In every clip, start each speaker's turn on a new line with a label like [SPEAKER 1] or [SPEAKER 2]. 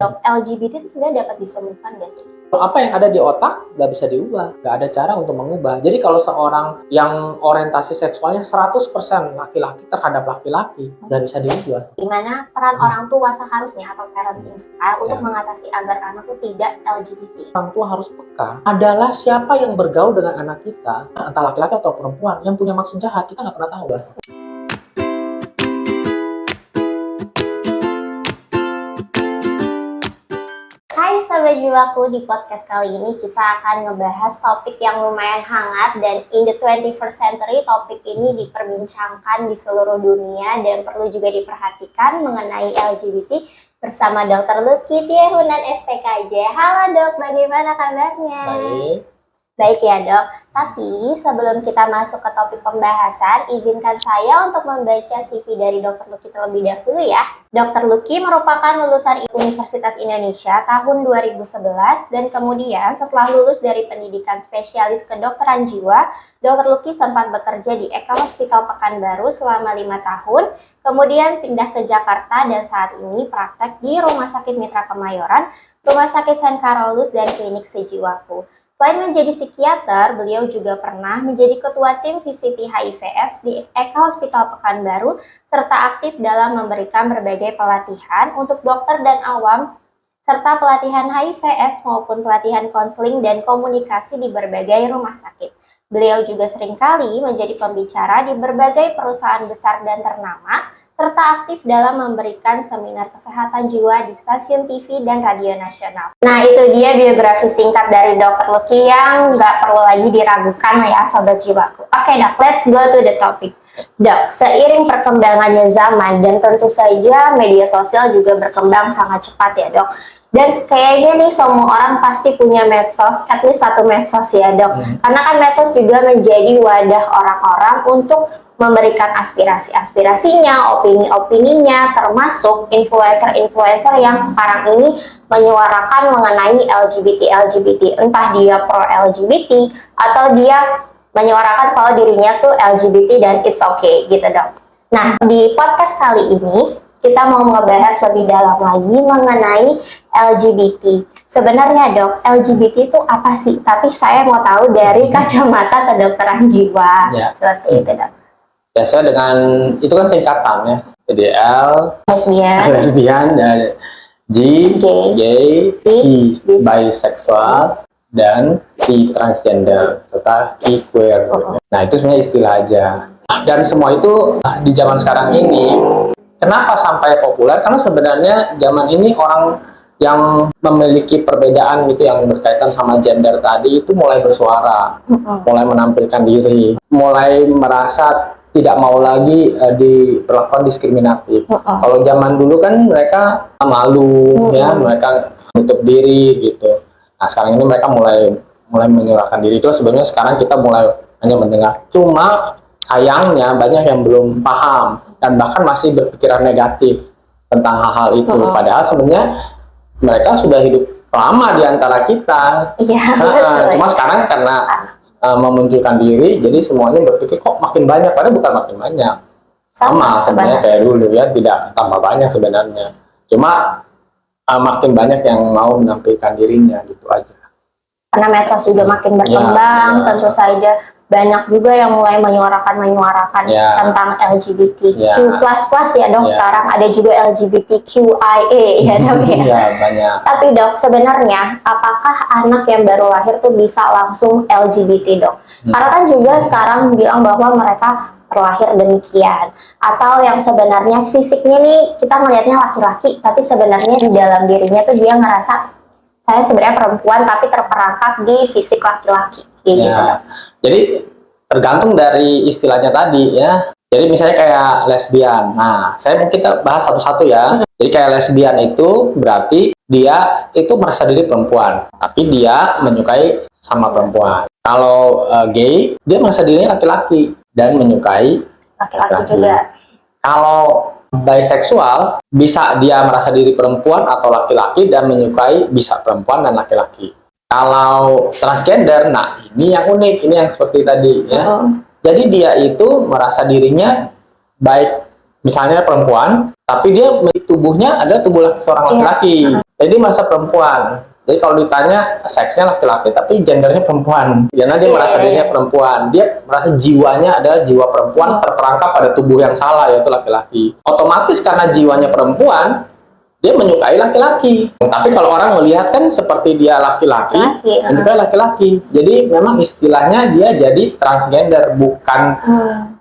[SPEAKER 1] Dok, LGBT itu sebenarnya dapat disembuhkan nggak sih?
[SPEAKER 2] Apa yang ada di otak nggak bisa diubah, nggak ada cara untuk mengubah. Jadi kalau seorang yang orientasi seksualnya 100% laki-laki terhadap laki-laki, nggak bisa diubah.
[SPEAKER 1] Gimana peran orang tua seharusnya atau parenting style untuk mengatasi agar anak itu tidak LGBT?
[SPEAKER 2] Orang tua harus peka. Adalah siapa yang bergaul dengan anak kita, entah laki-laki atau perempuan, yang punya maksud jahat, kita nggak pernah tahu.
[SPEAKER 1] Hai Sobat Jiwaku, di podcast kali ini kita akan ngebahas topik yang lumayan hangat dan in the 21st century topik ini diperbincangkan di seluruh dunia dan perlu juga diperhatikan mengenai LGBT bersama Dr. Lucky Tiehunan SPKJ. Halo dok, bagaimana kabarnya?
[SPEAKER 2] Baik.
[SPEAKER 1] Baik ya dok, tapi sebelum kita masuk ke topik pembahasan, izinkan saya untuk membaca CV dari Dr. Lucky terlebih dahulu ya. Dr. Lucky merupakan lulusan Universitas Indonesia tahun 2011 dan kemudian setelah lulus dari pendidikan spesialis kedokteran jiwa, Dr. Lucky sempat bekerja di Eka Hospital Pekanbaru selama 5 tahun, kemudian pindah ke Jakarta dan saat ini praktek di Rumah Sakit Mitra Kemayoran, Rumah Sakit St. Carolus, dan Klinik Sejiwaku. Selain menjadi psikiater, beliau juga pernah menjadi ketua tim VCT HIV/AIDS di Eka Hospital Pekanbaru, serta aktif dalam memberikan berbagai pelatihan untuk dokter dan awam, serta pelatihan HIV/AIDS maupun pelatihan konseling dan komunikasi di berbagai rumah sakit. Beliau juga seringkali menjadi pembicara di berbagai perusahaan besar dan ternama, serta aktif dalam memberikan seminar kesehatan jiwa di stasiun TV dan radio nasional. Nah, itu dia biografi singkat dari Dr. Lucky yang nggak perlu lagi diragukan ya Sobat Jiwaku. Oke dok, let's go to the topic. Dok, seiring perkembangannya zaman dan tentu saja media sosial juga berkembang sangat cepat ya dok. Dan kayaknya nih semua orang pasti punya medsos, at least satu medsos ya dok. Karena kan medsos juga menjadi wadah orang-orang untuk memberikan aspirasi-aspirasinya, opini-opininya, termasuk influencer-influencer yang sekarang ini menyuarakan mengenai LGBT. Entah dia pro-LGBT atau dia menyuarakan kalau dirinya tuh LGBT dan it's okay gitu dok. Nah, di podcast kali ini kita mau ngebahas lebih dalam lagi mengenai LGBT. Sebenarnya dok, LGBT itu apa sih? Tapi saya mau tahu dari kacamata kedokteran jiwa.
[SPEAKER 2] Ya.
[SPEAKER 1] Seperti itu dok.
[SPEAKER 2] Biasanya dengan itu kan singkatan ya. Jadi L, lesbian, dan G, gay, I, bisexual, dan I, transgender, serta I, queer. Nah, itu sebenarnya istilah aja. Dan semua itu di zaman sekarang ini, kenapa sampai populer? Karena sebenarnya zaman ini orang yang memiliki perbedaan gitu yang berkaitan sama gender tadi itu mulai bersuara, mulai menampilkan diri, mulai merasa tidak mau lagi diperlakukan diskriminatif. Kalau zaman dulu kan mereka malu, ya, mereka menutup diri gitu. Nah, sekarang ini mereka mulai menyuarakan diri. Itu sebenarnya sekarang kita mulai hanya mendengar. Cuma sayangnya banyak yang belum paham dan bahkan masih berpikiran negatif tentang hal-hal itu. Padahal sebenarnya mereka sudah hidup lama di antara kita. Cuma sekarang karena memunculkan diri, jadi semuanya berpikir kok makin banyak, padahal bukan makin banyak. Sama sebenarnya kayak dulu ya, tidak tambah banyak sebenarnya. Cuma makin banyak yang mau menampilkan dirinya, gitu aja.
[SPEAKER 1] Karena medsos juga makin berkembang, tentu saja banyak juga yang mulai menyuarakan tentang LGBTQ++ ya dok. Sekarang ada juga LGBTQIA ya dok ya.
[SPEAKER 2] Banyak.
[SPEAKER 1] Tapi dok, sebenarnya apakah anak yang baru lahir tuh bisa langsung LGBT dok? Karena kan juga sekarang bilang bahwa mereka terlahir demikian, atau yang sebenarnya fisiknya nih kita melihatnya laki-laki, tapi sebenarnya di dalam dirinya tuh dia ngerasa saya sebenarnya perempuan tapi terperangkap di fisik laki-laki gitu dok. Jadi
[SPEAKER 2] tergantung dari istilahnya tadi ya. Jadi misalnya kayak lesbian. Nah, kita bahas satu-satu ya. Jadi kayak lesbian itu berarti dia itu merasa diri perempuan, tapi dia menyukai sama perempuan. Kalau gay, dia merasa dirinya laki-laki dan menyukai
[SPEAKER 1] laki-laki juga.
[SPEAKER 2] Kalau bisexual, bisa dia merasa diri perempuan atau laki-laki dan menyukai bisa perempuan dan laki-laki. Kalau transgender, nah ini yang unik, ini yang seperti tadi ya. Jadi dia itu merasa dirinya baik misalnya perempuan, tapi dia tubuhnya adalah tubuh seorang laki-laki. Jadi merasa perempuan. Jadi kalau ditanya seksnya laki-laki tapi gendernya perempuan. Karena dia merasa dirinya perempuan. Dia merasa jiwanya adalah jiwa perempuan terperangkap pada tubuh yang salah, yaitu laki-laki. Otomatis karena jiwanya perempuan, dia menyukai laki-laki. Tapi kalau orang melihat kan seperti dia laki-laki, menyukai laki-laki. Jadi memang istilahnya dia jadi transgender, bukan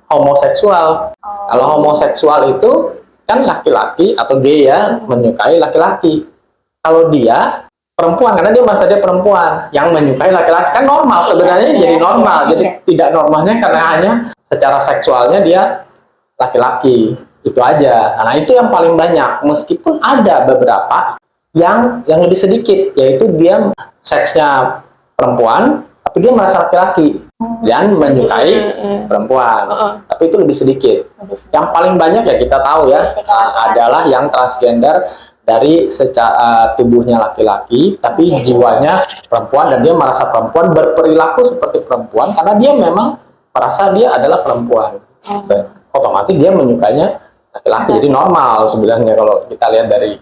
[SPEAKER 2] homoseksual. Kalau homoseksual itu kan laki-laki atau gay ya, menyukai laki-laki. Kalau dia perempuan, karena dia merasa dia perempuan yang menyukai laki-laki, kan normal sebenarnya, jadi normal. Jadi tidak normalnya karena hanya secara seksualnya dia laki-laki. Itu aja. Nah, itu yang paling banyak. Meskipun ada beberapa yang lebih sedikit, yaitu dia seksnya perempuan tapi dia merasa laki-laki dan menyukai perempuan. Tapi itu lebih sedikit. Yang paling banyak ya kita tahu ya, adalah yang transgender dari secara tubuhnya laki-laki tapi jiwanya perempuan, dan dia merasa perempuan, berperilaku seperti perempuan karena dia memang merasa dia adalah perempuan. Otomatis dia menyukainya laki-laki. Jadi normal sebenarnya kalau kita lihat dari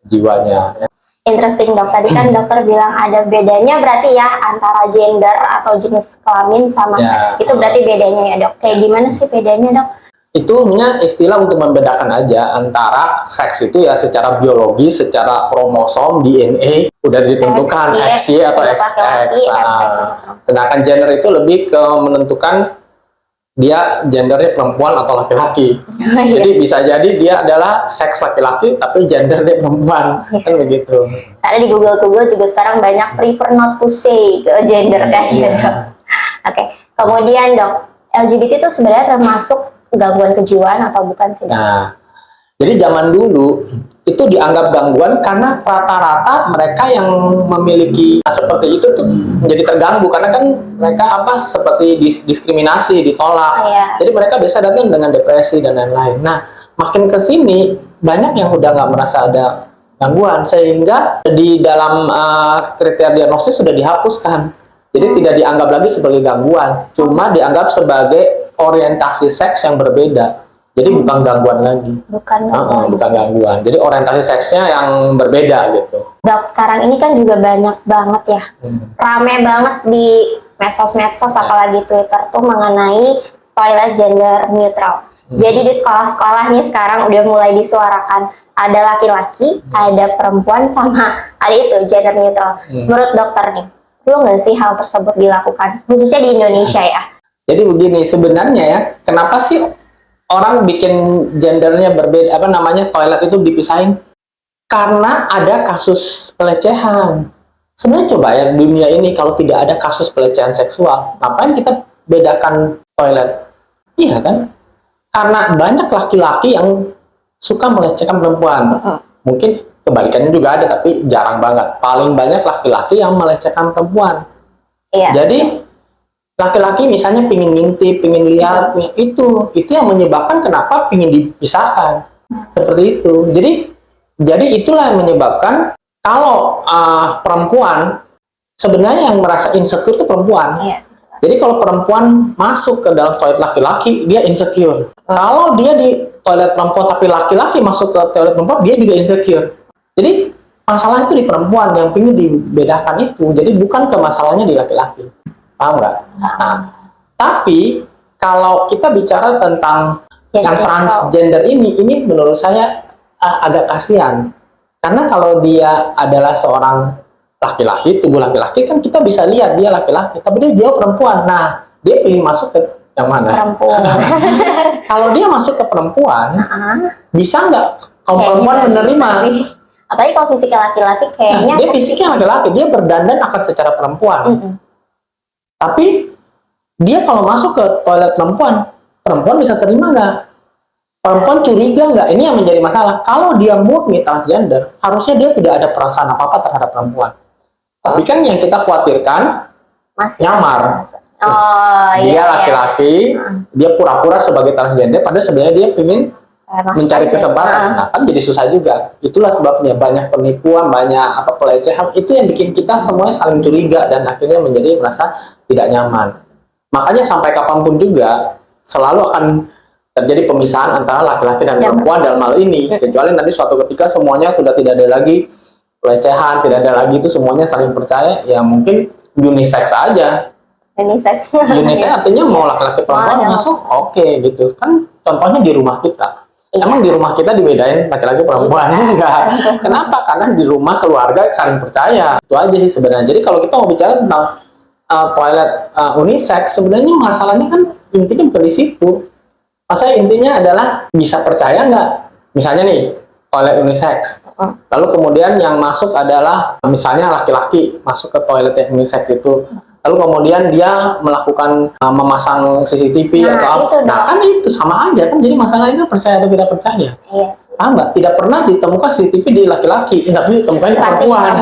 [SPEAKER 2] jiwanya.
[SPEAKER 1] Interesting dok, tadi kan dokter bilang ada bedanya berarti ya antara gender atau jenis kelamin sama seks. Itu berarti bedanya ya dok. Kayak gimana sih bedanya dok?
[SPEAKER 2] Itu punya istilah untuk membedakan aja antara seks itu ya secara biologi, secara kromosom, DNA udah ditentukan XY atau XX. Sedangkan gender itu lebih ke menentukan dia gendernya perempuan atau laki-laki. Jadi bisa jadi dia adalah seks laki-laki tapi gender dia perempuan. Kan begitu.
[SPEAKER 1] Karena di Google juga sekarang banyak prefer not to say ke gender kan ya dok. Oke. Kemudian dok, LGBT itu sebenarnya termasuk gangguan kejiwaan atau bukan sih?
[SPEAKER 2] Nah, jadi zaman dulu itu dianggap gangguan karena rata-rata mereka yang memiliki seperti itu tuh menjadi terganggu karena kan mereka seperti diskriminasi, ditolak. Jadi mereka biasa datang dengan depresi dan lain-lain. Nah, makin ke sini banyak yang udah nggak merasa ada gangguan sehingga di dalam kriteria diagnosis sudah dihapuskan. Jadi tidak dianggap lagi sebagai gangguan, cuma dianggap sebagai orientasi seks yang berbeda. Jadi bukan gangguan lagi. Bukan gangguan. Jadi orientasi seksnya yang berbeda gitu.
[SPEAKER 1] Dok, sekarang ini kan juga banyak banget ya, rame banget di medsos-medsos apalagi Twitter tuh mengenai toilet gender neutral. Jadi di sekolah-sekolah nih sekarang udah mulai disuarakan ada laki-laki, ada perempuan, sama ada itu gender neutral. Menurut dokter nih, perlu nggak sih hal tersebut dilakukan, khususnya di Indonesia ya?
[SPEAKER 2] Jadi begini, sebenarnya ya, kenapa sih orang bikin gendernya berbeda, toilet itu dipisahin? Karena ada kasus pelecehan. Sebenarnya coba ya, dunia ini kalau tidak ada kasus pelecehan seksual, ngapain kita bedakan toilet? Iya kan? Karena banyak laki-laki yang suka melecehkan perempuan. Mungkin kebalikannya juga ada, tapi jarang banget. Paling banyak laki-laki yang melecehkan perempuan. Jadi laki-laki misalnya pingin ngintip, pingin lihat, itu yang menyebabkan kenapa pingin dipisahkan. Seperti itu. Jadi itulah yang menyebabkan kalau perempuan, sebenarnya yang merasa insecure itu perempuan. Jadi kalau perempuan masuk ke dalam toilet laki-laki, dia insecure. Kalau dia di toilet perempuan tapi laki-laki masuk ke toilet perempuan, dia juga insecure. Jadi masalah itu di perempuan yang pingin dibedakan itu. Jadi bukan ke masalahnya di laki-laki. Paham nggak? Nah, tapi kalau kita bicara tentang yang transgender ini menurut saya agak kasihan. Karena kalau dia adalah seorang laki-laki, tubuh laki-laki, kan kita bisa lihat dia laki-laki, tapi dia jauh perempuan. Nah, dia pilih masuk ke yang mana? Perempuan. Kalau dia masuk ke perempuan, bisa nggak kaum perempuan menerima?
[SPEAKER 1] Apalagi kalau fisiknya laki-laki kayaknya.
[SPEAKER 2] Dia fisiknya laki-laki, dia berdandan akan secara perempuan. Tapi dia kalau masuk ke toilet perempuan bisa terima nggak? Perempuan curiga nggak? Ini yang menjadi masalah. Kalau dia murni transgender, harusnya dia tidak ada perasaan apa-apa terhadap perempuan. Tapi kan yang kita khawatirkan nyamar. Dia laki-laki, dia pura-pura sebagai transgender, padahal sebenarnya dia ingin mencari kesempatan. Nah, kan jadi susah juga. Itulah sebabnya banyak penipuan, banyak pelecehan. Itu yang bikin kita semuanya saling curiga dan akhirnya menjadi merasa tidak nyaman. Makanya sampai kapanpun juga selalu akan terjadi pemisahan antara laki-laki dan perempuan dalam hal ini. Kecuali nanti suatu ketika semuanya sudah tidak ada lagi pelecehan, tidak ada lagi itu semuanya saling percaya, ya mungkin unisex aja.
[SPEAKER 1] Unisex.
[SPEAKER 2] Unisex artinya mau laki-laki perempuan masuk, oke gitu. Kan contohnya di rumah kita.
[SPEAKER 1] Iya.
[SPEAKER 2] Emang di rumah kita dibedain laki-laki perempuan? Enggak. Kenapa? Karena di rumah keluarga saling percaya. Itu aja sih sebenarnya. Jadi kalau kita mau bicara tentang toilet unisex, sebenarnya masalahnya kan intinya bukan di situ. Masalah intinya adalah bisa percaya nggak? Misalnya nih, toilet unisex. Lalu kemudian yang masuk adalah misalnya laki-laki masuk ke toilet yang unisex itu. Lalu kemudian dia melakukan memasang CCTV atau apa. Nah kan itu sama aja kan. Jadi masalahnya percaya atau tidak percaya.
[SPEAKER 1] Iya sih.
[SPEAKER 2] Mbak, tidak pernah ditemukan CCTV di laki-laki, tapi ditemukan di perempuan.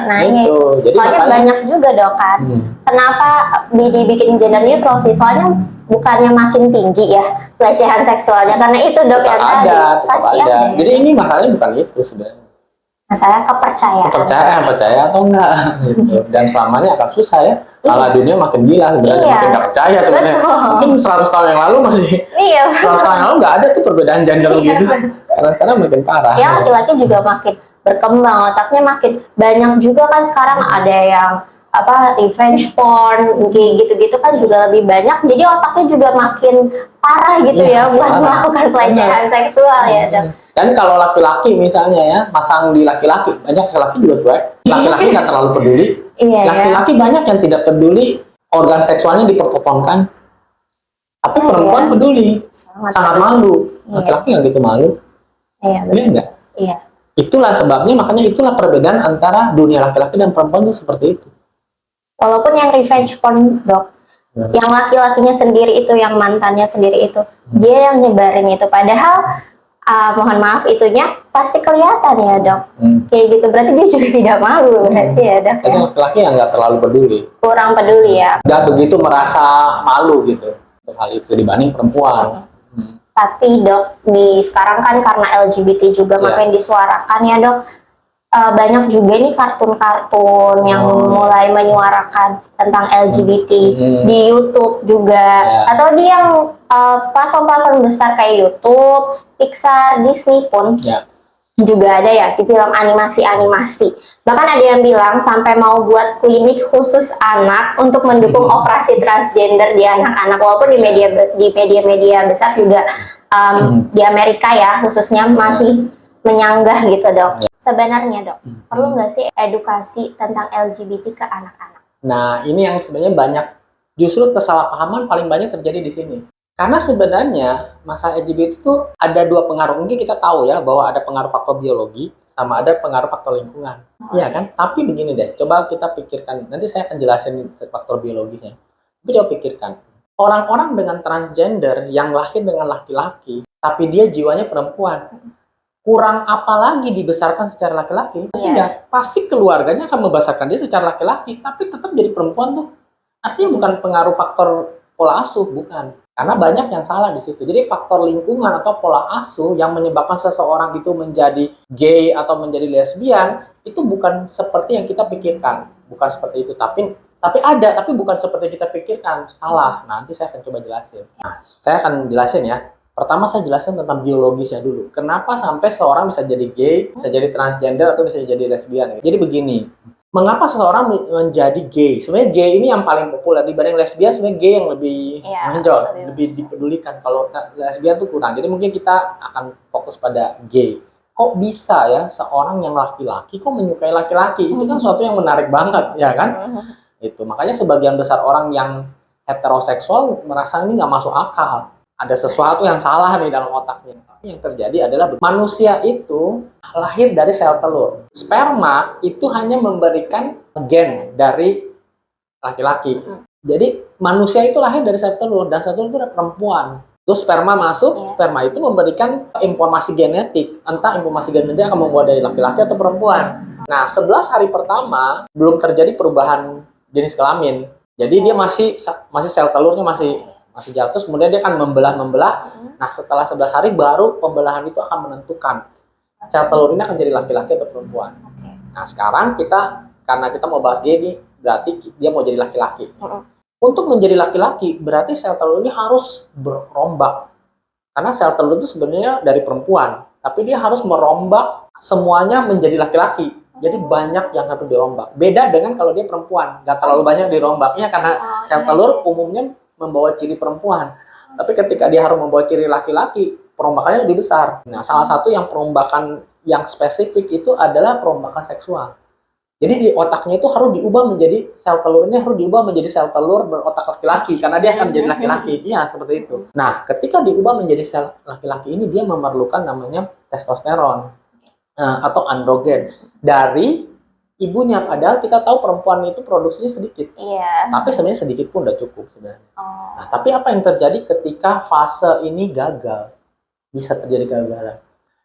[SPEAKER 1] Nah
[SPEAKER 2] gitu. Jadi
[SPEAKER 1] soalnya
[SPEAKER 2] makanya,
[SPEAKER 1] banyak juga dok kan. Kenapa dibikin gender neutral sih? Soalnya bukannya makin tinggi ya pelecehan seksualnya, karena itu dok yang tadi pasti ada.
[SPEAKER 2] Jadi ini masalahnya bukan itu sebenarnya.
[SPEAKER 1] Masalah kepercayaan.
[SPEAKER 2] Percaya atau enggak gitu. Dan selamanya akan susah ya. Malah dunia makin gila sebenarnya, makin nggak percaya sebenarnya. Mungkin 100 tahun yang lalu masih 100 tahun yang lalu nggak ada tuh perbedaan gender gitu. Sekarang makin parah.
[SPEAKER 1] Ya laki-laki juga makin berkembang, otaknya makin banyak juga kan sekarang ada yang revenge porn kayak gitu-gitu kan juga lebih banyak, jadi otaknya juga makin parah gitu ya buat melakukan pelecehan seksual ya dok.
[SPEAKER 2] Dan kalau laki-laki misalnya ya masang di laki-laki, banyak laki-laki juga cuek, laki-laki nggak terlalu peduli. Laki-laki banyak yang tidak peduli organ seksualnya dipertontonkan, tapi perempuan peduli, sangat malu. Laki-laki nggak gitu malu. Iya enggak?
[SPEAKER 1] Iya.
[SPEAKER 2] Itulah sebabnya, makanya itulah perbedaan antara dunia laki-laki dan perempuan itu seperti itu.
[SPEAKER 1] Walaupun yang revenge porn dok, yang laki-lakinya sendiri itu, yang mantannya sendiri itu, dia yang nyebarin itu, padahal mohon maaf itunya pasti kelihatan ya dok. Kayak gitu berarti dia juga tidak malu berarti ya dok.
[SPEAKER 2] Jadi laki-laki yang nggak terlalu peduli,
[SPEAKER 1] kurang peduli ya,
[SPEAKER 2] nggak begitu merasa malu gitu hal itu dibanding perempuan.
[SPEAKER 1] Tapi dok, di sekarang kan karena LGBT juga makin disuarakan ya dok, banyak juga nih kartun-kartun yang mulai menyuarakan tentang LGBT di YouTube juga, atau di yang platform-platform besar kayak YouTube, Pixar, Disney pun juga ada ya di film animasi-animasi. Bahkan ada yang bilang sampai mau buat klinik khusus anak untuk mendukung operasi transgender di anak-anak, walaupun di media-media besar juga di Amerika ya khususnya masih menyanggah gitu dok. Sebenarnya dok, perlu nggak sih edukasi tentang LGBT ke anak-anak?
[SPEAKER 2] Nah ini yang sebenarnya banyak, justru kesalahpahaman paling banyak terjadi di sini. Karena sebenarnya masalah LGBT itu ada dua pengaruh. Mungkin kita tahu ya bahwa ada pengaruh faktor biologi sama ada pengaruh faktor lingkungan. Iya kan? Tapi begini deh, coba kita pikirkan. Nanti saya akan jelasin faktor biologisnya. Tapi coba pikirkan. Orang-orang dengan transgender yang lahir dengan laki-laki, tapi dia jiwanya perempuan, kurang apa lagi dibesarkan secara laki-laki? Tidak. Pasti keluarganya akan membesarkan dia secara laki-laki, tapi tetap jadi perempuan tuh. Artinya bukan pengaruh faktor pola asuh, bukan. Karena banyak yang salah di situ. Jadi faktor lingkungan atau pola asuh yang menyebabkan seseorang itu menjadi gay atau menjadi lesbian itu bukan seperti yang kita pikirkan. Bukan seperti itu. Tapi ada, tapi bukan seperti yang kita pikirkan. Salah. Nanti saya akan coba jelasin. Nah, saya akan jelasin ya. Pertama saya jelasin tentang biologisnya dulu. Kenapa sampai seorang bisa jadi gay, bisa jadi transgender atau bisa jadi lesbian? Jadi begini. Mengapa seseorang menjadi gay? Sebenarnya gay ini yang paling populer dibanding lesbian. Sebenarnya gay yang lebih menonjol, lebih dipedulikan. Kalau lesbian tuh kurang. Jadi mungkin kita akan fokus pada gay. Kok bisa ya seorang yang laki-laki kok menyukai laki-laki? Itu kan sesuatu yang menarik banget, ya kan? Itu makanya sebagian besar orang yang heteroseksual merasa ini nggak masuk akal. Ada sesuatu yang salah nih dalam otaknya. Yang terjadi adalah manusia itu lahir dari sel telur. Sperma itu hanya memberikan gen dari laki-laki. Jadi manusia itu lahir dari sel telur, dan sel telur itu adalah perempuan. Terus sperma masuk, sperma itu memberikan informasi genetik. Entah informasi genetik akan membuat dari laki-laki atau perempuan. Nah, 11 hari pertama belum terjadi perubahan jenis kelamin. Jadi dia masih sel telurnya masih jatuh, kemudian dia akan membelah. Nah, setelah 11 hari baru pembelahan itu akan menentukan sel telur ini akan jadi laki-laki atau perempuan. Nah, sekarang karena kita mau bahas gay nih, berarti dia mau jadi laki-laki. Untuk menjadi laki-laki, berarti sel telur ini harus berombak. Karena sel telur itu sebenarnya dari perempuan, tapi dia harus merombak semuanya menjadi laki-laki. Jadi banyak yang harus dirombak. Beda dengan kalau dia perempuan, nggak terlalu banyak dirombaknya karena sel telur umumnya membawa ciri perempuan. Tapi ketika dia harus membawa ciri laki-laki, perombakannya lebih besar. Nah, salah satu yang perombakan yang spesifik itu adalah perombakan seksual. Jadi di otaknya itu harus diubah menjadi sel telurnya harus diubah menjadi sel telur berotak laki-laki karena dia akan menjadi laki-laki. Iya, seperti itu. Nah, ketika diubah menjadi sel laki-laki ini dia memerlukan namanya testosteron atau androgen dari ibunya. Padahal kita tahu perempuan itu produksinya sedikit.
[SPEAKER 1] Iya.
[SPEAKER 2] Tapi sebenarnya sedikit pun udah cukup sebenarnya. Nah, tapi apa yang terjadi ketika fase ini gagal? Bisa terjadi kegagalan.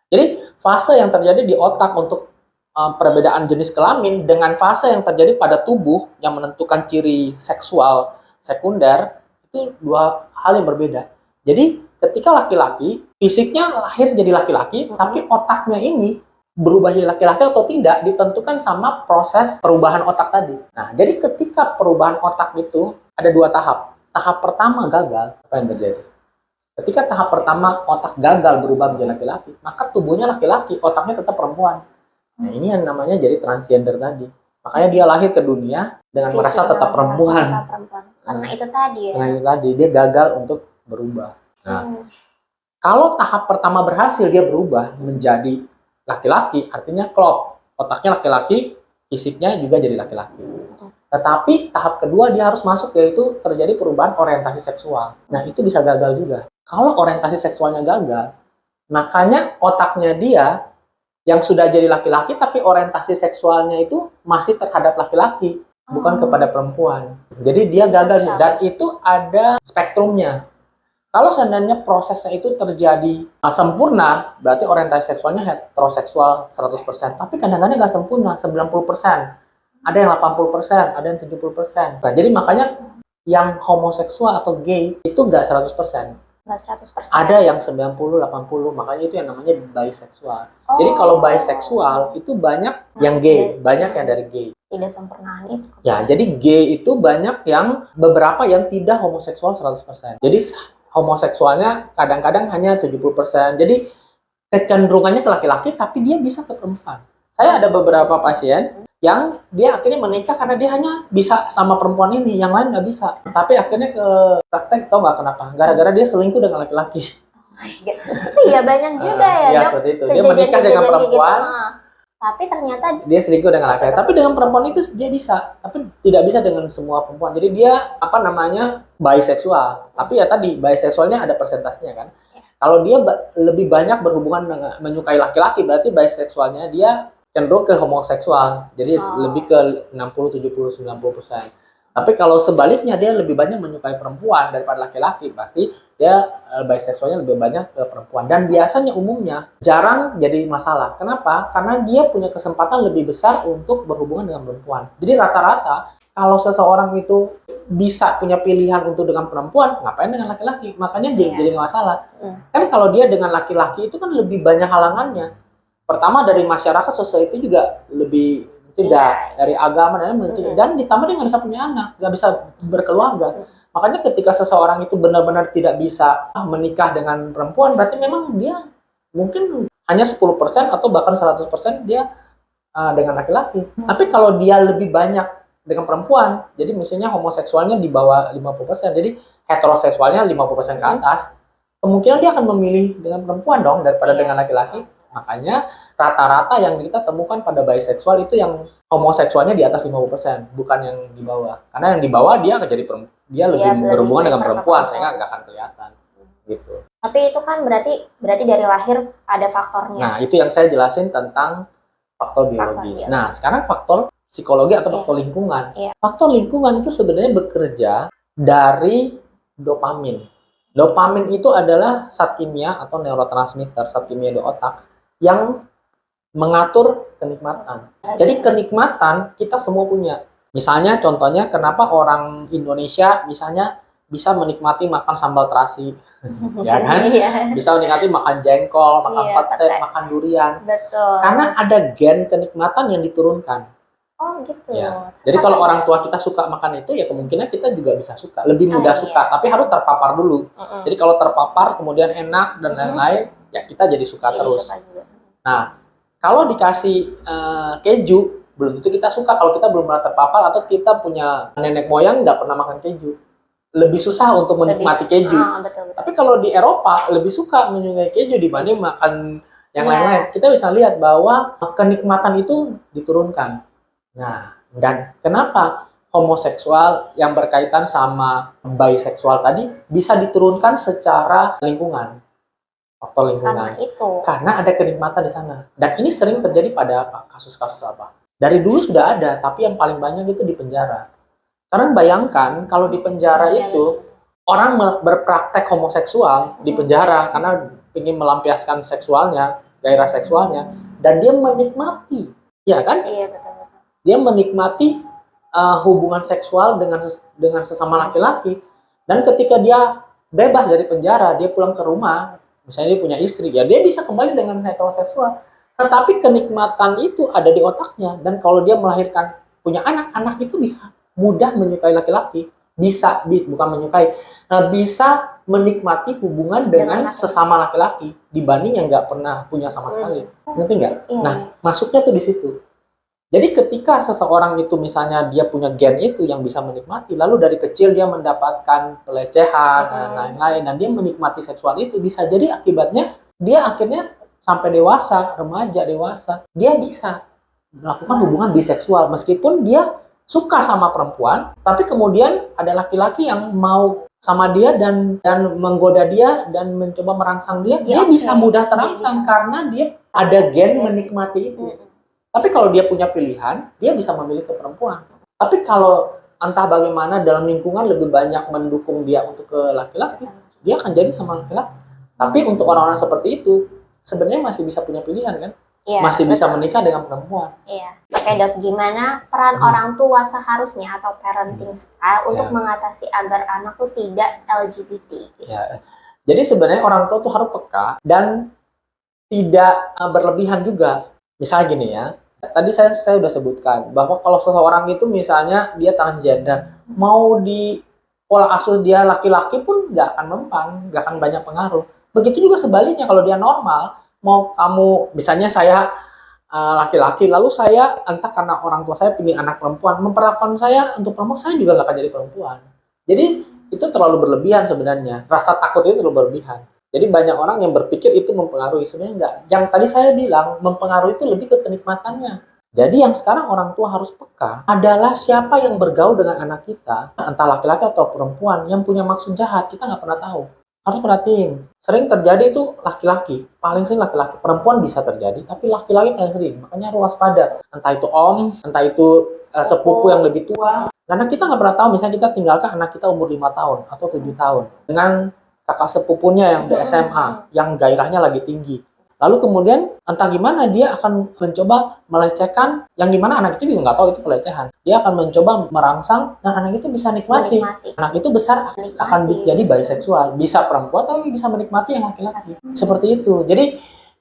[SPEAKER 2] Jadi fase yang terjadi di otak untuk perbedaan jenis kelamin dengan fase yang terjadi pada tubuh yang menentukan ciri seksual sekunder itu dua hal yang berbeda. Jadi ketika laki-laki fisiknya lahir jadi laki-laki, tapi otaknya ini berubah jadi laki-laki atau tidak ditentukan sama proses perubahan otak tadi. Nah, jadi ketika perubahan otak itu ada dua tahap. Tahap pertama gagal, apa yang terjadi? Ketika tahap pertama otak gagal berubah menjadi laki-laki, maka tubuhnya laki-laki, otaknya tetap perempuan. Nah, ini yang namanya jadi transgender tadi. Makanya dia lahir ke dunia dengan merasa tetap perempuan.
[SPEAKER 1] Karena itu tadi ya.
[SPEAKER 2] Karena itu tadi, dia gagal untuk berubah. Nah, kalau tahap pertama berhasil, dia berubah menjadi laki-laki, artinya klop. Otaknya laki-laki, fisiknya juga jadi laki-laki. Tetapi tahap kedua dia harus masuk, yaitu terjadi perubahan orientasi seksual. Nah, itu bisa gagal juga. Kalau orientasi seksualnya gagal, makanya otaknya dia yang sudah jadi laki-laki tapi orientasi seksualnya itu masih terhadap laki-laki, bukan kepada perempuan. Jadi dia gagal dan itu ada spektrumnya. Kalau seandainya prosesnya itu terjadi sempurna, berarti orientasi seksualnya heteroseksual 100%. Tapi kadang-kadang nggak sempurna, 90%. Ada yang 80%, ada yang 70%. Nah, jadi makanya yang homoseksual atau gay itu nggak 100%.
[SPEAKER 1] Nggak 100%.
[SPEAKER 2] Ada yang 90-80, makanya itu yang namanya biseksual. Jadi kalau biseksual itu banyak yang gay, banyak yang dari gay.
[SPEAKER 1] Tidak sempurnaan itu.
[SPEAKER 2] Ya, jadi gay itu banyak yang beberapa yang tidak homoseksual 100%. Jadi homoseksualnya kadang-kadang hanya 70%. Jadi kecenderungannya ke laki-laki tapi dia bisa ke perempuan. Saya ada beberapa pasien yang dia akhirnya menikah karena dia hanya bisa sama perempuan ini, yang lain nggak bisa. Tapi akhirnya ke praktek, tau nggak kenapa? Gara-gara dia selingkuh dengan laki-laki.
[SPEAKER 1] Iya, banyak juga ya,
[SPEAKER 2] Iya,
[SPEAKER 1] Dok.
[SPEAKER 2] seperti itu. Dia menikah dengan perempuan,
[SPEAKER 1] tapi ternyata
[SPEAKER 2] dia selingkuh dengan laki-laki. Tapi dengan perempuan itu dia bisa, tapi tidak bisa dengan semua perempuan. Jadi dia biseksual. Tapi ya tadi biseksualnya ada persentasenya kan. Kalau dia lebih banyak berhubungan dengan menyukai laki-laki, berarti biseksualnya dia cenderung ke homoseksual. Jadi lebih ke 60, 70, 90%. Tapi kalau sebaliknya dia lebih banyak menyukai perempuan daripada laki-laki, berarti dia biseksualnya lebih banyak ke perempuan. Dan biasanya umumnya jarang jadi masalah. Kenapa? Karena dia punya kesempatan lebih besar untuk berhubungan dengan perempuan. Jadi rata-rata kalau seseorang itu bisa punya pilihan untuk dengan perempuan, ngapain dengan laki-laki? Makanya dia jadi nggak masalah. Kan kalau dia dengan laki-laki itu kan lebih banyak halangannya. Pertama dari masyarakat, society juga lebih mencegah, dari agama dan mencegah, dan ditambah dia nggak bisa punya anak, nggak bisa berkeluarga. Makanya ketika seseorang itu benar-benar tidak bisa menikah dengan perempuan, berarti memang dia mungkin hanya 10% atau bahkan 100% dia dengan laki-laki. Tapi kalau dia lebih banyak dengan perempuan, jadi misalnya homoseksualnya di bawah 50%, jadi heteroseksualnya 50% ke atas, kemungkinan dia akan memilih dengan perempuan dong daripada dengan laki-laki. Makanya rata-rata yang kita temukan pada biseksual itu yang homoseksualnya di atas 50%, bukan yang di bawah. Karena yang di bawah dia akan jadi dia lebih berhubungan dengan perempuan, sehingga nggak akan kelihatan. Gitu.
[SPEAKER 1] Tapi itu kan berarti dari lahir ada faktornya.
[SPEAKER 2] Nah, itu yang saya jelasin tentang faktor biologis. Nah, sekarang faktor psikologi atau faktor lingkungan. Faktor lingkungan itu sebenarnya bekerja dari dopamin. Dopamin itu adalah zat kimia atau neurotransmitter, zat kimia di otak yang mengatur kenikmatan. Jadi kenikmatan kita semua punya. Misalnya contohnya kenapa orang Indonesia misalnya bisa menikmati makan sambal terasi, ya kan? Bisa menikmati makan jengkol, makan pete, makan durian.
[SPEAKER 1] Betul.
[SPEAKER 2] Karena ada gen kenikmatan yang diturunkan.
[SPEAKER 1] Oh gitu.
[SPEAKER 2] Ya. Jadi kalau orang tua kita suka makan itu, ya kemungkinan kita juga bisa suka, lebih mudah suka. Tapi harus terpapar dulu. Jadi kalau terpapar kemudian enak dan lain-lain, ya kita jadi suka terus. Nah, Kalau dikasih keju, belum tentu kita suka kalau kita belum pernah terpapar atau kita punya nenek moyang nggak pernah makan keju. Lebih susah untuk menikmati keju.
[SPEAKER 1] Betul.
[SPEAKER 2] Tapi kalau di Eropa lebih suka menyukai keju dibanding makan yang
[SPEAKER 1] Iya.
[SPEAKER 2] lain-lain. Kita bisa lihat bahwa kenikmatan itu diturunkan. Nah, dan kenapa homoseksual yang berkaitan sama biseksual tadi bisa diturunkan secara lingkungan? Faktor lingkungan. Karena ada kenikmatan di sana. Dan ini sering terjadi pada apa? Kasus-kasus apa? Dari dulu sudah ada, tapi yang paling banyak itu di penjara. Karena bayangkan kalau di penjara itu orang berpraktek homoseksual di penjara karena ingin melampiaskan seksualnya, gairah seksualnya, dan dia menikmati, ya kan?
[SPEAKER 1] Iya, betul.
[SPEAKER 2] Dia menikmati hubungan seksual dengan sesama laki-laki, dan ketika dia bebas dari penjara, dia pulang ke rumah, misalnya dia punya istri, ya dia bisa kembali dengan heteroseksual. Tetapi kenikmatan itu ada di otaknya, dan kalau dia melahirkan punya anak itu bisa mudah menyukai laki-laki, bukan menyukai, bisa menikmati hubungan dengan sesama laki-laki dibanding yang nggak pernah punya sama sekali. Ngerti nggak? Nah, masuknya tuh di situ. Jadi ketika seseorang itu misalnya dia punya gen itu yang bisa menikmati, lalu dari kecil dia mendapatkan pelecehan dan lain-lain, dan dia menikmati seksual itu, bisa jadi akibatnya dia akhirnya sampai dewasa, remaja, dewasa, dia bisa melakukan hubungan biseksual meskipun dia suka sama perempuan, tapi kemudian ada laki-laki yang mau sama dia dan menggoda dia dan mencoba merangsang dia, dia bisa mudah terangsang karena dia ada gen menikmati itu. Tapi kalau dia punya pilihan, dia bisa memilih ke perempuan. Tapi kalau entah bagaimana dalam lingkungan lebih banyak mendukung dia untuk ke laki-laki, dia akan jadi sama laki-laki. Tapi untuk orang-orang seperti itu, sebenarnya masih bisa punya pilihan kan? Iya, masih bisa menikah dengan perempuan.
[SPEAKER 1] Iya. Oke dok, gimana peran orang tua seharusnya atau parenting style untuk mengatasi agar anak tuh tidak LGBT? Gitu?
[SPEAKER 2] Ya. Jadi sebenarnya orang tua tuh harus peka dan tidak berlebihan juga. Misalnya gini ya, tadi saya udah sebutkan bahwa kalau seseorang itu misalnya dia transgender, mau di pola asuh dia laki-laki pun nggak akan mempan, nggak akan banyak pengaruh. Begitu juga sebaliknya kalau dia normal, mau kamu misalnya saya laki-laki, lalu saya entah karena orang tua saya ingin anak perempuan, memperlakukan saya untuk perempuan, saya juga nggak akan jadi perempuan. Jadi itu terlalu berlebihan sebenarnya, rasa takut itu terlalu berlebihan. Jadi banyak orang yang berpikir itu mempengaruhi, sebenarnya enggak. Yang tadi saya bilang, mempengaruhi itu lebih ke kenikmatannya. Jadi yang sekarang orang tua harus peka adalah siapa yang bergaul dengan anak kita, entah laki-laki atau perempuan, yang punya maksud jahat, kita nggak pernah tahu. Harus perhatiin. Sering terjadi itu laki-laki, paling sering laki-laki. Perempuan bisa terjadi, tapi laki-laki paling sering. Makanya harus waspada. Entah itu om, entah itu sepupu yang lebih tua. Karena kita nggak pernah tahu, misalnya kita tinggalkan anak kita umur 5 tahun atau 7 tahun. Dengan kakak sepupunya yang di SMA, yang gairahnya lagi tinggi. Lalu kemudian entah gimana dia akan mencoba melecehkan, yang dimana anak itu juga nggak tahu itu pelecehan. Dia akan mencoba merangsang, dan anak itu bisa menikmati. Anak itu besar akan jadi biseksual, bisa perempuan tapi bisa menikmati yang laki-laki. Seperti itu. Jadi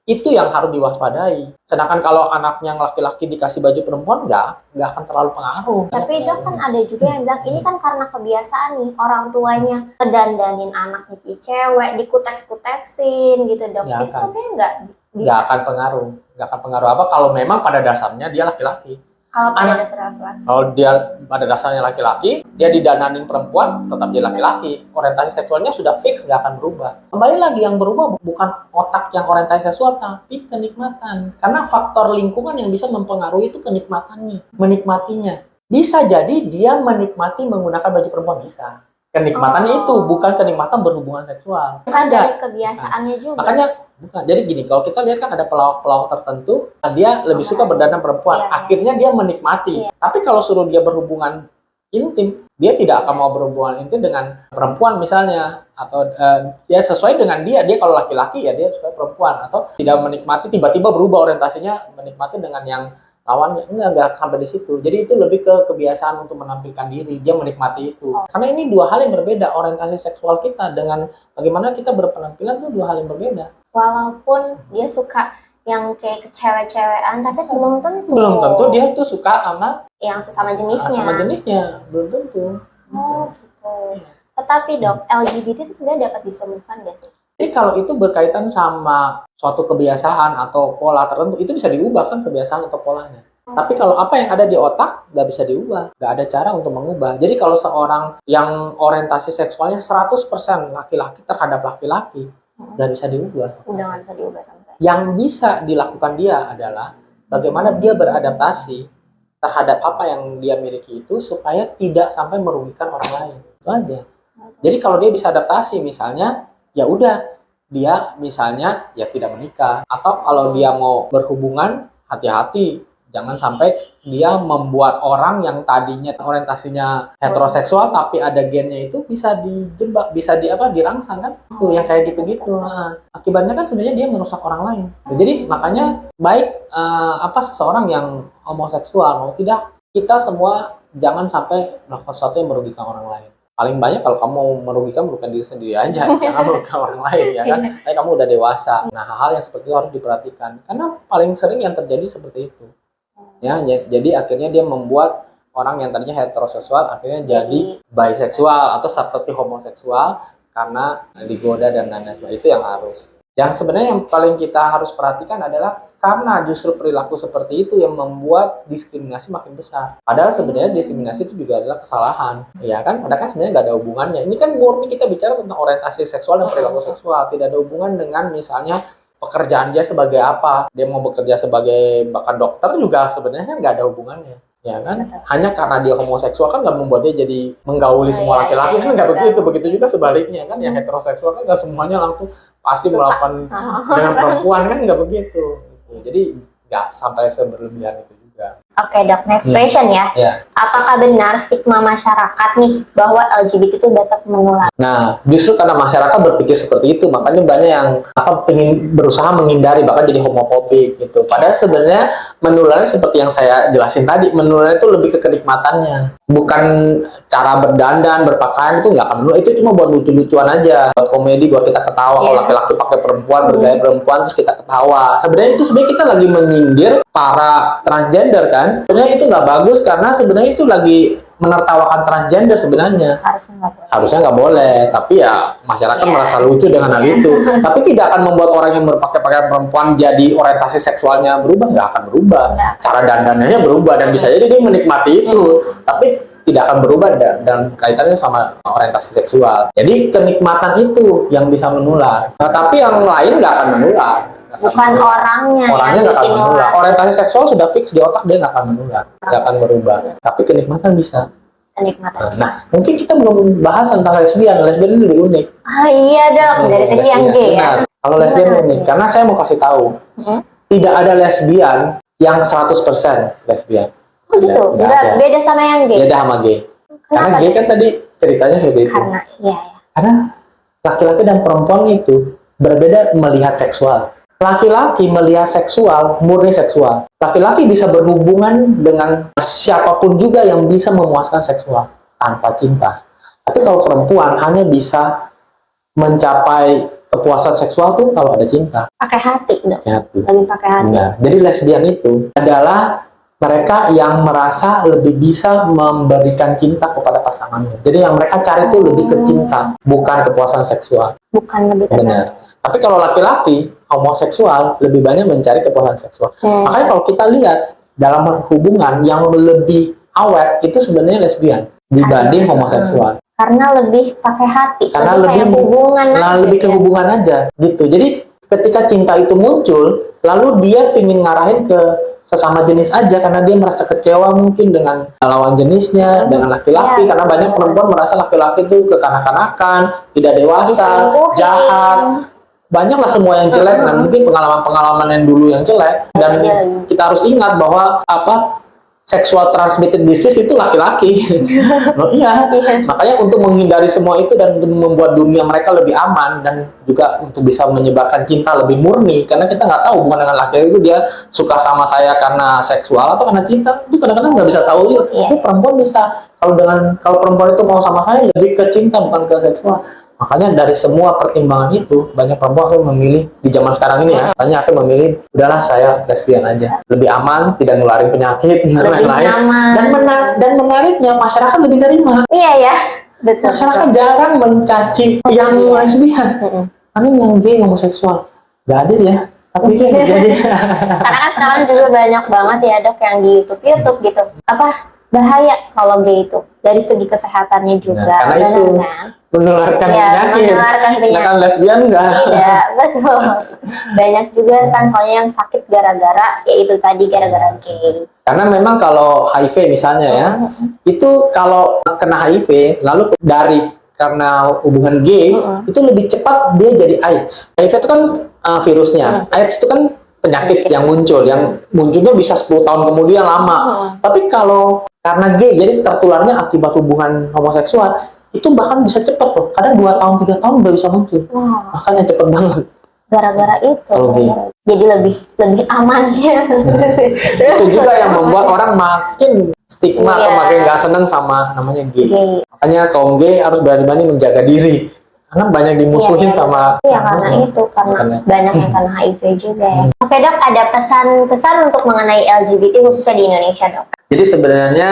[SPEAKER 2] itu yang harus diwaspadai. Sedangkan kalau anaknya yang laki-laki dikasih baju perempuan, nggak akan terlalu pengaruh.
[SPEAKER 1] Tapi dok kan ada juga yang bilang ini kan karena kebiasaan nih orang tuanya ngedandanin anak di cewek, dikuteks-kuteksin gitu dok. Itu sebenarnya nggak bisa.
[SPEAKER 2] Nggak akan pengaruh. Nggak akan pengaruh apa kalau memang pada dasarnya dia laki-laki.
[SPEAKER 1] Kalau pada dasarnya laki-laki.
[SPEAKER 2] Kalau dia pada dasarnya laki-laki, dia didananin perempuan, tetap dia laki-laki. Orientasi seksualnya sudah fix, nggak akan berubah. Kembali lagi yang berubah bukan otak yang orientasi seksual, tapi kenikmatan. Karena faktor lingkungan yang bisa mempengaruhi itu kenikmatannya, menikmatinya. Bisa jadi dia menikmati menggunakan baju perempuan, bisa. Kenikmatannya itu bukan kenikmatan berhubungan seksual.
[SPEAKER 1] Bukan dari kebiasaannya juga.
[SPEAKER 2] Makanya bukan. Jadi gini, kalau kita lihat kan ada pelawak-pelawak tertentu, dia lebih suka berdandan perempuan. Akhirnya dia menikmati. Tapi kalau suruh dia berhubungan intim, dia tidak akan mau berhubungan intim dengan perempuan misalnya, atau ya sesuai dengan dia kalau laki-laki ya dia suka perempuan, atau tidak menikmati tiba-tiba berubah orientasinya menikmati dengan yang lawannya, enggak sampai di situ. Jadi itu lebih ke kebiasaan untuk menampilkan diri, dia menikmati itu. Karena ini dua hal yang berbeda, orientasi seksual kita dengan bagaimana kita berpenampilan itu dua hal yang berbeda.
[SPEAKER 1] Walaupun dia suka yang kayak kecewek-cewekan, tapi belum
[SPEAKER 2] tentu dia itu suka sama
[SPEAKER 1] yang sesama jenisnya.
[SPEAKER 2] Sama jenisnya, belum tentu.
[SPEAKER 1] Oh gitu. Tetapi dok, LGBT itu sebenarnya dapat disembuhkan nggak sih?
[SPEAKER 2] Jadi kalau itu berkaitan sama suatu kebiasaan atau pola tertentu, itu bisa diubah kan kebiasaan atau polanya. Tapi kalau apa yang ada di otak, nggak bisa diubah. Nggak ada cara untuk mengubah. Jadi kalau seorang yang orientasi seksualnya 100% laki-laki terhadap laki-laki, nggak bisa diubah.
[SPEAKER 1] Udah nggak bisa diubah sama saya.
[SPEAKER 2] Yang bisa dilakukan dia adalah bagaimana dia beradaptasi terhadap apa yang dia miliki itu supaya tidak sampai merugikan orang lain. Itu aja. Jadi kalau dia bisa adaptasi misalnya, ya udah dia misalnya ya tidak menikah, atau kalau dia mau berhubungan, hati-hati jangan sampai dia membuat orang yang tadinya orientasinya heteroseksual tapi ada gennya itu bisa dijebak, bisa dirangsang kan. Tuh yang kayak gitu-gitu. Nah, akibatnya kan sebenarnya dia merusak orang lain. Jadi makanya baik seseorang yang homoseksual mau tidak, kita semua jangan sampai melakukan sesuatu yang merugikan orang lain. Paling banyak kalau kamu merugikan diri sendiri aja, jangan merugikan orang lain ya kan. Tapi kamu udah dewasa. Nah, hal-hal yang seperti itu harus diperhatikan karena paling sering yang terjadi seperti itu. Ya, jadi akhirnya dia membuat orang yang tadinya heteroseksual akhirnya jadi biseksual atau seperti homoseksual karena digoda dan lain-lain. Itu yang harus. Yang sebenarnya yang paling kita harus perhatikan adalah karena justru perilaku seperti itu yang membuat diskriminasi makin besar. Padahal sebenarnya diskriminasi itu juga adalah kesalahan, ya kan? Padahal kan sebenarnya nggak ada hubungannya. Ini kan murni kita bicara tentang orientasi seksual dan perilaku seksual, tidak ada hubungan dengan misalnya pekerjaan dia sebagai apa. Dia mau bekerja sebagai bahkan dokter juga sebenarnya kan nggak ada hubungannya, ya kan? Hanya karena dia homoseksual kan nggak membuat dia jadi menggauli semua laki-laki, kan nggak begitu. Begitu juga sebaliknya kan, yang heteroseksual kan nggak semuanya langsung pasti melakukan dengan perempuan, kan nggak begitu. Jadi nggak sampai seberlebihan itu juga.
[SPEAKER 1] Oke dok, next question ya. Apakah benar stigma masyarakat nih bahwa LGBT itu dapat menular?
[SPEAKER 2] Nah, justru karena masyarakat berpikir seperti itu, makanya banyak yang ingin berusaha menghindari, bahkan jadi homofobik gitu. Padahal sebenarnya menularnya seperti yang saya jelasin tadi, menularnya itu lebih ke kenikmatannya, bukan cara berdandan, berpakaian itu nggak akan menular. Itu cuma buat lucu-lucuan aja, buat komedi, buat kita ketawa. Kalau laki-laki pakai perempuan, bergaya perempuan, terus kita ketawa. Sebenarnya kita lagi menyindir para transgender kan. Sebenarnya itu nggak bagus karena sebenarnya itu lagi menertawakan transgender sebenarnya. Harusnya nggak boleh. Tapi ya masyarakat merasa lucu dengan hal itu. Tapi tidak akan membuat orang yang berpakaian perempuan jadi orientasi seksualnya berubah, nggak akan berubah. Cara dandanannya berubah dan bisa jadi dia menikmati itu. Tapi tidak akan berubah dan kaitannya sama orientasi seksual. Jadi kenikmatan itu yang bisa menular. Nah, tapi yang lain nggak akan menular.
[SPEAKER 1] Bukan orangnya
[SPEAKER 2] nggak akan menular. Orientasi seksual sudah fix di otak, dia nggak akan menular, nggak akan berubah. Tapi kenikmatan bisa. Nah, mungkin kita belum bahas tentang lesbian. Lesbian ini lebih unik.
[SPEAKER 1] Iya dok, dari tadi yang gay ya.
[SPEAKER 2] Kalau lesbian unik, karena saya mau kasih tahu, tidak ada lesbian yang 100% lesbian.
[SPEAKER 1] Oh gitu, beda sama yang gay.
[SPEAKER 2] Beda sama gay. Karena gay kan tadi ceritanya seperti itu. Karena laki-laki dan perempuan itu berbeda melihat seksual. Laki-laki melihat seksual, murni seksual. Laki-laki bisa berhubungan dengan siapapun juga yang bisa memuaskan seksual tanpa cinta. Tapi kalau perempuan hanya bisa mencapai kepuasan seksual tuh kalau ada cinta.
[SPEAKER 1] Pakai hati, dok.
[SPEAKER 2] Lebih
[SPEAKER 1] pakai hati.
[SPEAKER 2] Nah, jadi lesbian itu adalah mereka yang merasa lebih bisa memberikan cinta kepada pasangannya. Jadi yang mereka cari itu lebih ke cinta, bukan kepuasan seksual.
[SPEAKER 1] Bukan lebih ke
[SPEAKER 2] benar. Tapi kalau laki-laki homoseksual lebih banyak mencari kepuasan seksual. Makanya kalau kita lihat dalam hubungan yang lebih awet itu sebenarnya lesbian dibanding homoseksual.
[SPEAKER 1] Karena lebih pakai hati.
[SPEAKER 2] Karena lebih
[SPEAKER 1] hubungan
[SPEAKER 2] lebih ke hubungan aja gitu. Jadi ketika cinta itu muncul, lalu dia pingin ngarahin ke sesama jenis aja karena dia merasa kecewa mungkin dengan lawan jenisnya, dengan laki-laki, karena banyak perempuan merasa laki-laki itu kekanak-kanakan, tidak dewasa, jahat. Banyaklah semua yang jelek dan mungkin pengalaman-pengalaman yang dulu yang jelek, dan kita harus ingat bahwa sexual transmitted disease itu laki-laki. Makanya untuk menghindari semua itu dan untuk membuat dunia mereka lebih aman dan juga untuk bisa menyebarkan cinta lebih murni, karena kita nggak tahu hubungan dengan laki-laki itu dia suka sama saya karena seksual atau karena cinta, itu kadang-kadang nggak bisa tahu juga. Perempuan bisa, kalau perempuan itu mau sama saya lebih ke cinta bukan ke seksual. Makanya dari semua pertimbangan itu, banyak perempuan akan memilih di zaman sekarang ini ya, banyak akan memilih udahlah saya lesbian aja, lebih aman, tidak nularin penyakit dan lain-lain. Dan menariknya masyarakat lebih nerima.
[SPEAKER 1] Iya ya, betul.
[SPEAKER 2] Masyarakat jarang mencaci yang lesbian. karena yang gay homoseksual nggak ada ya, tapi jadi
[SPEAKER 1] Karena kan sekarang juga banyak banget ya dok yang di YouTube gitu. Apa bahaya kalau gay itu dari segi kesehatannya juga.
[SPEAKER 2] Nah, karena itu
[SPEAKER 1] kan?
[SPEAKER 2] menularkan
[SPEAKER 1] Iya,
[SPEAKER 2] penyakit.
[SPEAKER 1] menularkan penyakit.
[SPEAKER 2] Nah, kan lesbian enggak?
[SPEAKER 1] Tidak, betul. Banyak juga kan soalnya yang sakit gara-gara yaitu tadi gara-gara gay.
[SPEAKER 2] Karena memang kalau HIV misalnya ya, itu kalau kena HIV lalu karena hubungan gay itu lebih cepat dia jadi AIDS. HIV itu kan virusnya, AIDS itu kan penyakit yang munculnya bisa 10 tahun kemudian lama. Tapi kalau karena gay jadi tertularnya akibat hubungan homoseksual itu bahkan bisa cepat loh. Kadang 2 tahun 3 tahun udah bisa muncul. Makanya cepet banget.
[SPEAKER 1] Gara-gara itu. Jadi lebih aman ya.
[SPEAKER 2] Itu juga yang membuat orang makin stigma atau makin nggak seneng sama namanya gay. Makanya kaum gay harus berani-berani menjaga diri. Karena banyak dimusuhin sama.
[SPEAKER 1] Iya, karena itu. Karena banyak yang kena HIV juga ya. Oke dok, ada pesan-pesan untuk mengenai LGBT khususnya di Indonesia dok?
[SPEAKER 2] Jadi sebenarnya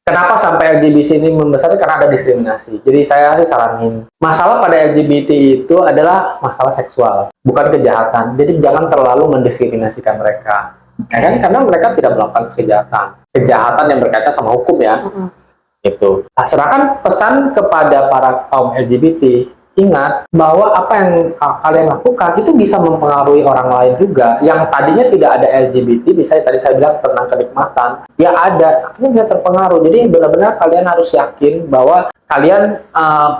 [SPEAKER 2] kenapa sampai LGBT ini membesar? Karena ada diskriminasi. Jadi saya sih saranin, masalah pada LGBT itu adalah masalah seksual, bukan kejahatan. Jadi jangan terlalu mendiskriminasikan mereka. Ya kan? Karena mereka tidak melakukan kejahatan yang berkaitan sama hukum ya. Itu. Nah, serahkan pesan kepada para kaum LGBT. Ingat bahwa apa yang kalian lakukan itu bisa mempengaruhi orang lain juga. Yang tadinya tidak ada LGBT, misalnya tadi saya bilang tentang kenikmatan, ya ada, akhirnya bisa terpengaruh. Jadi benar-benar kalian harus yakin bahwa kalian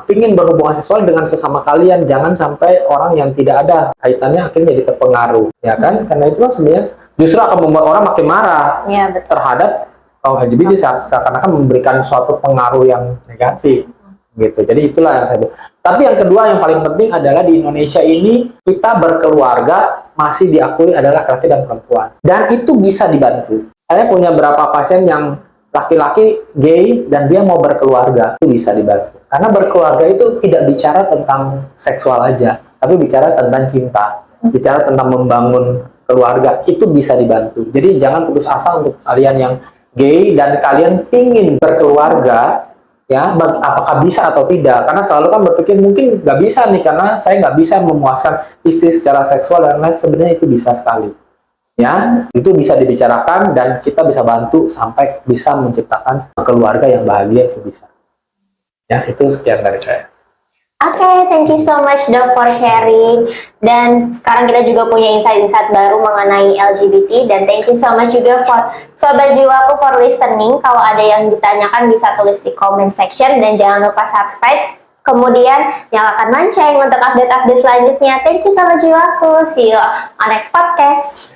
[SPEAKER 2] ingin berhubungan seksual dengan sesama kalian. Jangan sampai orang yang tidak ada kaitannya akhirnya jadi terpengaruh, ya kan? Karena itu kan sebenarnya justru akan membuat orang makin marah terhadap kaum LGBT seakan-akan memberikan suatu pengaruh yang negatif. Gitu. Jadi itulah yang saya bilang. Tapi yang kedua yang paling penting adalah di Indonesia ini kita berkeluarga masih diakui adalah laki-laki dan perempuan. Dan itu bisa dibantu. Saya punya beberapa pasien yang laki-laki gay dan dia mau berkeluarga, itu bisa dibantu. Karena berkeluarga itu tidak bicara tentang seksual aja, tapi bicara tentang cinta, bicara tentang membangun keluarga, itu bisa dibantu. Jadi jangan putus asa untuk kalian yang gay dan kalian ingin berkeluarga, ya, apakah bisa atau tidak? Karena selalu kan berpikir mungkin nggak bisa nih karena saya nggak bisa memuaskan istri secara seksual dan lain. Sebenarnya itu bisa sekali, ya, itu bisa dibicarakan dan kita bisa bantu sampai bisa menciptakan keluarga yang bahagia, itu bisa. Ya, itu sekian dari saya.
[SPEAKER 1] Oke, thank you so much dok for sharing. Dan sekarang kita juga punya insight-insight baru mengenai LGBT. Dan thank you so much juga for Sobat Jiwaku for listening. Kalau ada yang ditanyakan bisa tulis di comment section. Dan jangan lupa subscribe. Kemudian nyalakan lonceng untuk update-update selanjutnya. Thank you Sobat Jiwaku. See you on next podcast.